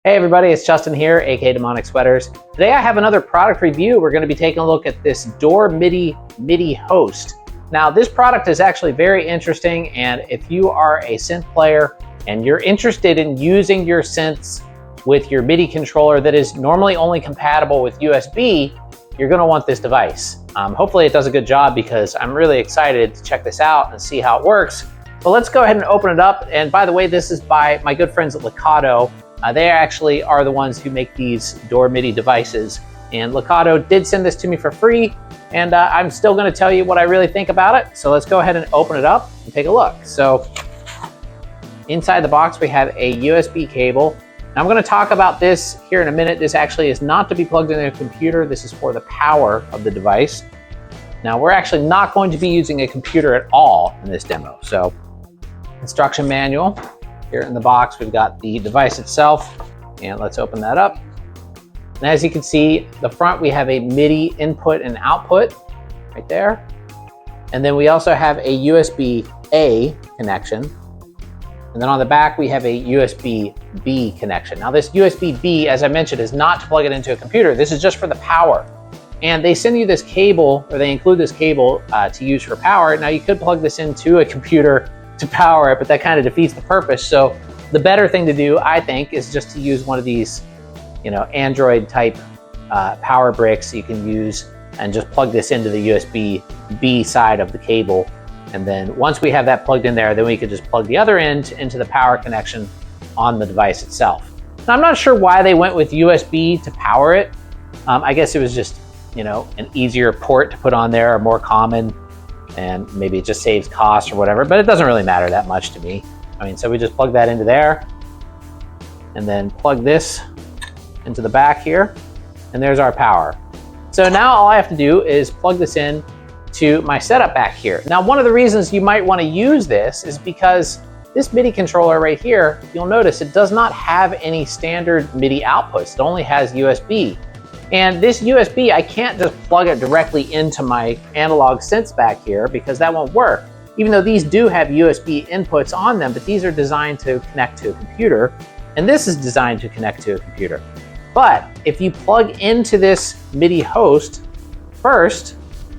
Hey everybody, it's Justin here, aka Demonic Sweaters. Today I have another product review. We're going to be taking a look at this DOREMiDi MIDI host. Now this product is actually very interesting, and if you are a synth player and you're interested in using your synths with your MIDI controller that is normally only compatible with USB, you're going to want this device. Hopefully it does a good job because I'm really excited to check this out and see how it works. But let's go ahead and open it up. And by the way, this is by my good friends at Likato. They actually are the ones who make these DOREMiDi devices. And Likato did send this to me for free, and I'm still going to tell you what I really think about it. So let's go ahead and open it up and take a look. So inside the box, we have a USB cable. Now, I'm going to talk about this here in a minute. This actually is not to be plugged into a computer. This is for the power of the device. Now, we're actually not going to be using a computer at all in this demo. So instruction manual. Here in the box, we've got the device itself, and let's open that up. And as you can see, the front, we have a MIDI input and output right there. And then we also have a USB-A connection. And then on the back, we have a USB-B connection. Now this USB-B, as I mentioned, is not to plug it into a computer. This is just for the power. And they send you this cable, or they include this cable to use for power. Now you could plug this into a computer to power it, but that kind of defeats the purpose. So the better thing to do, I think, is just to use one of these, Android type power bricks you can use and just plug this into the USB-B side of the cable. And then once we have that plugged in there, then we could just plug the other end into the power connection on the device itself. Now, I'm not sure why they went with USB to power it. I guess it was just, an easier port to put on there, or more common, and maybe it just saves cost or whatever, but it doesn't really matter that much to me. So we just plug that into there and then plug this into the back here, and there's our power. So now all I have to do is plug this in to my setup back here. Now, one of the reasons you might want to use this is because this MIDI controller right here, you'll notice it does not have any standard MIDI outputs. It only has USB. And this USB, I can't just plug it directly into my analog synths back here because that won't work. Even though these do have USB inputs on them, but these are designed to connect to a computer, and this is designed to connect to a computer. But if you plug into this MIDI host first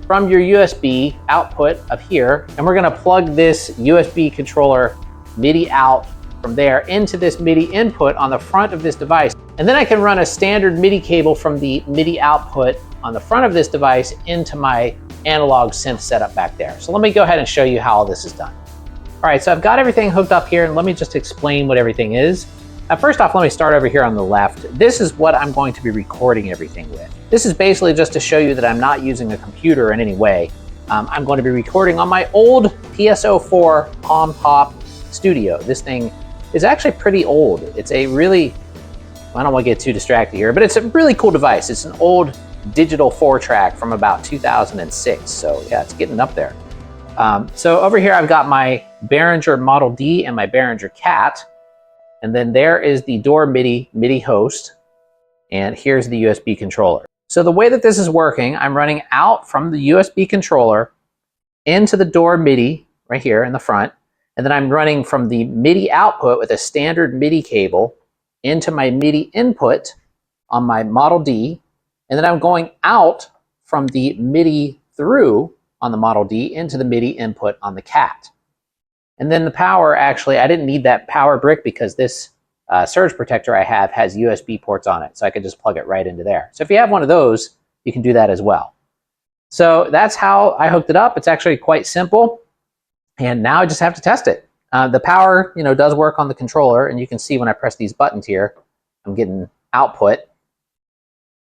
from your USB output of here, and we're gonna plug this USB controller MIDI out from there into this MIDI input on the front of this device. And then I can run a standard MIDI cable from the MIDI output on the front of this device into my analog synth setup back there. So let me go ahead and show you how all this is done. All right, so I've got everything hooked up here, and let me just explain what everything is. First off, let me start over here on the left. This is what I'm going to be recording everything with. This is basically just to show you that I'm not using a computer in any way. I'm going to be recording on my old PSO4 Palm Top Studio. This thing is actually pretty old. It's a really, I don't want to get too distracted here, but it's a really cool device. It's an old digital 4-track from about 2006. So yeah, it's getting up there. So over here, I've got my Behringer Model D and my Behringer Cat. And then there is the DOREMiDi MIDI host. And here's the USB controller. So the way that this is working, I'm running out from the USB controller into the DOREMiDi right here in the front. And then I'm running from the MIDI output with a standard MIDI cable into my MIDI input on my Model D. And then I'm going out from the MIDI through on the Model D into the MIDI input on the Cat. And then the power, actually, I didn't need that power brick because this surge protector I have has USB ports on it. So I could just plug it right into there. So if you have one of those, you can do that as well. So that's how I hooked it up. It's actually quite simple. And now I just have to test it. The power, does work on the controller, and you can see when I press these buttons here, I'm getting output.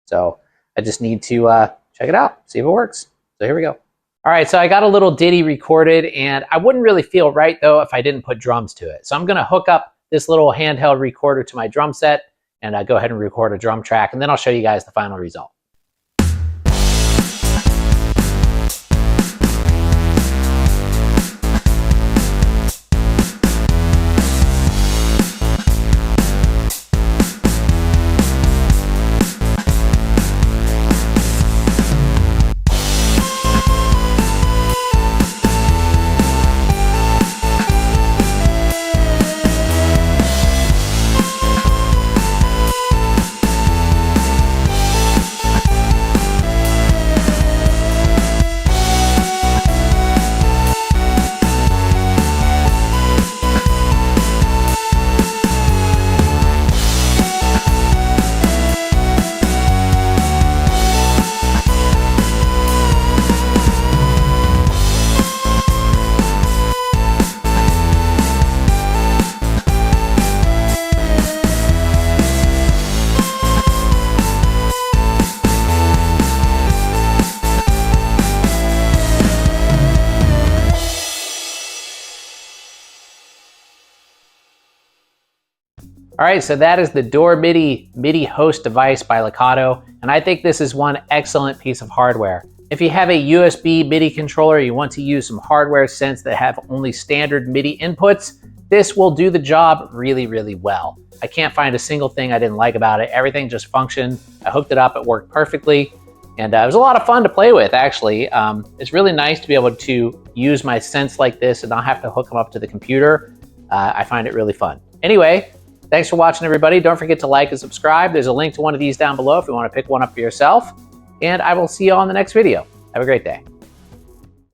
So I just need to check it out, see if it works. So here we go. All right, so I got a little ditty recorded, and I wouldn't really feel right though if I didn't put drums to it. So I'm gonna hook up this little handheld recorder to my drum set and go ahead and record a drum track, and then I'll show you guys the final result. All right, so that is the DOREMiDi MIDI host device by Lakato, and I think this is one excellent piece of hardware. If you have a USB MIDI controller, you want to use some hardware synths that have only standard MIDI inputs, this will do the job really, really well. I can't find a single thing I didn't like about it. Everything just functioned. I hooked it up, it worked perfectly, and it was a lot of fun to play with, actually. It's really nice to be able to use my synths like this and not have to hook them up to the computer. I find it really fun. Anyway, thanks for watching, everybody. Don't forget to like and subscribe. There's a link to one of these down below if you want to pick one up for yourself. And I will see you on the next video. Have a great day.